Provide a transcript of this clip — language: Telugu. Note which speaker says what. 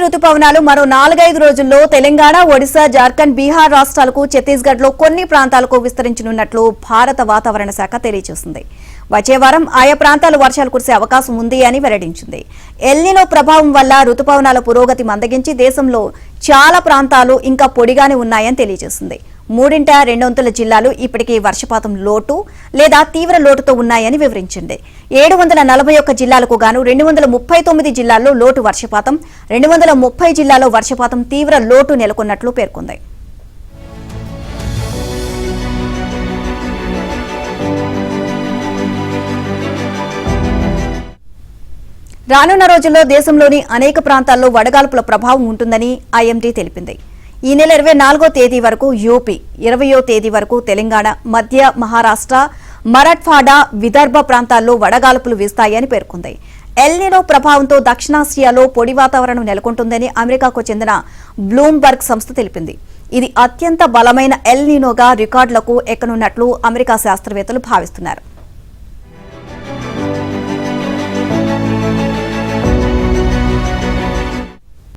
Speaker 1: రుతుపవనాలు మరో 4-5 రోజుల్లో తెలంగాణ, ఒడిశా, జార్ఖండ్, బీహార్ రాష్ట్రాలకు, ఛత్తీస్గఢ్లో కొన్ని ప్రాంతాలకు విస్తరించనున్నట్లు భారత వాతావరణ శాఖ తెలియజేసింది. వచ్చే వారం ఆయా ప్రాంతాలు వర్షాలు కురిసే అవకాశం ఉంది అని వెల్లడించింది. ఎల్నినో ప్రభావం వల్ల రుతుపవనాల పురోగతి మందగించి దేశంలో చాలా ప్రాంతాలు ఇంకా పొడిగానే ఉన్నాయని తెలియజేసింది. 3/2 జిల్లాలు ఇప్పటికీ వర్షపాతం లోటు లేదా తీవ్ర లోటుతో ఉన్నాయని వివరించింది. 741 జిల్లాలకు గాను 239 జిల్లాల్లో లోటు వర్షపాతం, 230 జిల్లాల్లో వర్షపాతం తీవ్ర లోటు నెలకొన్నట్లు పేర్కొంది. రానున్న రోజుల్లో దేశంలోని అనేక ప్రాంతాల్లో వడగాల్పుల ప్రభావం ఉంటుందని ఐఎండీ తెలిపింది. ఈ నెల 24వ తేదీ వరకు యూపీ, 20వ తేదీ వరకు తెలంగాణ, మధ్య మహారాష్ట్ర, మరాఠ్వాడా, విదర్భ ప్రాంతాల్లో వడగాల్పులు వీస్తాయని పేర్కొంది. ఎల్నినో ప్రభావంతో దక్షిణాసియాలో పొడి వాతావరణం నెలకొంటుందని అమెరికాకు చెందిన బ్లూంబర్గ్ సంస్థ తెలిపింది. ఇది అత్యంత బలమైన ఎల్నినోగా రికార్డులకు ఎక్కనున్నట్లు అమెరికా శాస్త్రవేత్తలు భావిస్తున్నారు.